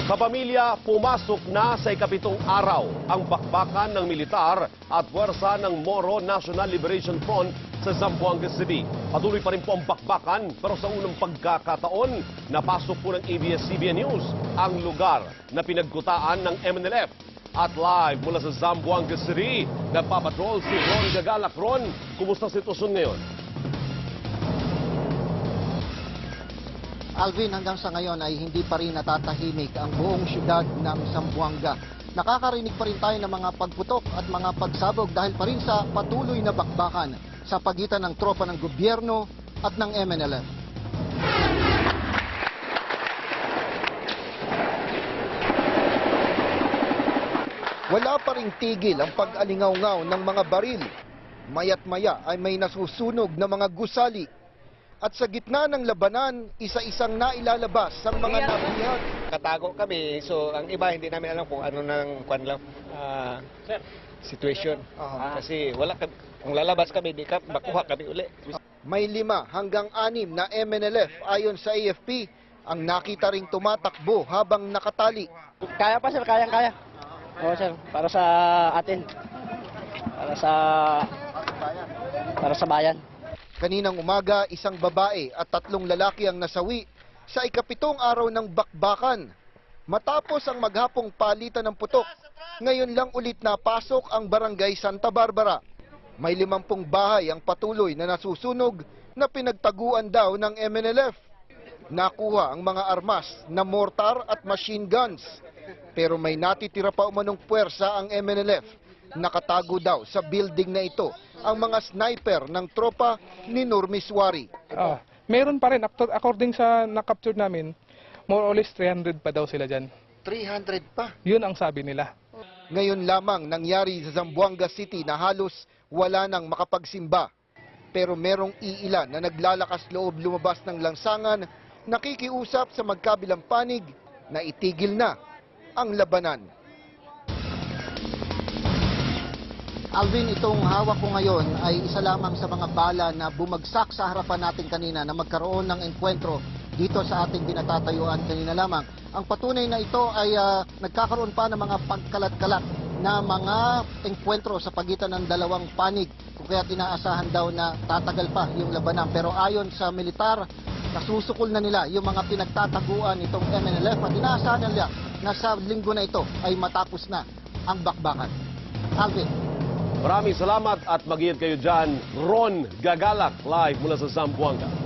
Kapamilya, pumasok na sa ikapitong araw ang bakbakan ng militar at puwersa ng Moro National Liberation Front sa Zamboanga City. Patuloy pa rin po ang bakbakan pero sa unang pagkakataon, napasok po ng ABS-CBN News ang lugar na pinagkutaan ng MNLF. At live mula sa Zamboanga City, nagpapatrol si Ron Gagalak. Ron, kumusta ang sitwasyon ngayon? Alvin, hanggang sa ngayon ay hindi pa rin natatahimik ang buong syudad ng Zamboanga. Nakakarinig pa rin tayo ng mga pagputok at mga pagsabog dahil pa rin sa patuloy na bakbakan sa pagitan ng tropa ng gobyerno at ng MNLF. Wala pa ring tigil ang pag-alingaw-ngaw ng mga baril. Maya't maya ay may nasusunog na mga gusali. At sa gitna ng labanan, isa-isang nailalabas ang mga nabihag. Katago kami, so ang iba hindi namin alam kung ano nang situation. Kasi wala kami, kung lalabas kami, di ka makuha kami uli. May 5 hanggang 6 na MNLF ayon sa AFP ang nakita ring tumatakbo habang nakatali. Kaya pa sir, kayang-kaya. Oo sir, para sa atin. Para sa bayan. Kaninang umaga, isang babae at 3 lalaki ang nasawi sa ikapitong araw ng bakbakan. Matapos ang maghapong palitan ng putok, ngayon lang ulit napasok ang barangay Santa Barbara. May 50 bahay ang patuloy na nasusunog na pinagtaguan daw ng MNLF. Nakuha ang mga armas na mortar at machine guns. Pero may natitira pa umanong puwersa ang MNLF. Nakatago daw sa building na ito ang mga sniper ng tropa ni Nurmiswari. Meron pa rin, according sa na-capture namin, more or less 300 pa daw sila dyan. 300 pa? Yun ang sabi nila. Ngayon lamang nangyari sa Zamboanga City na halos wala nang makapagsimba. Pero merong iilan na naglalakas loob lumabas ng lansangan, nakikiusap sa magkabilang panig na itigil na ang labanan. Alvin, itong hawak ko ngayon ay isa lamang sa mga bala na bumagsak sa harapan natin kanina na magkaroon ng enkwentro dito sa ating binatatayuan kanina lamang. Ang patunay na ito ay nagkakaroon pa ng mga pagkalat-kalat na mga enkwentro sa pagitan ng dalawang panig. Kung kaya tinaasahan daw na tatagal pa yung labanan. Pero ayon sa militar, nasusukol na nila yung mga pinagtataguan itong MNLF at inaasahan nila na sa linggo na ito ay matapos na ang bakbakan. Alvin. Maraming salamat at mag-iingat kayo dyan. Ron Gagalak, live mula sa Zamboanga.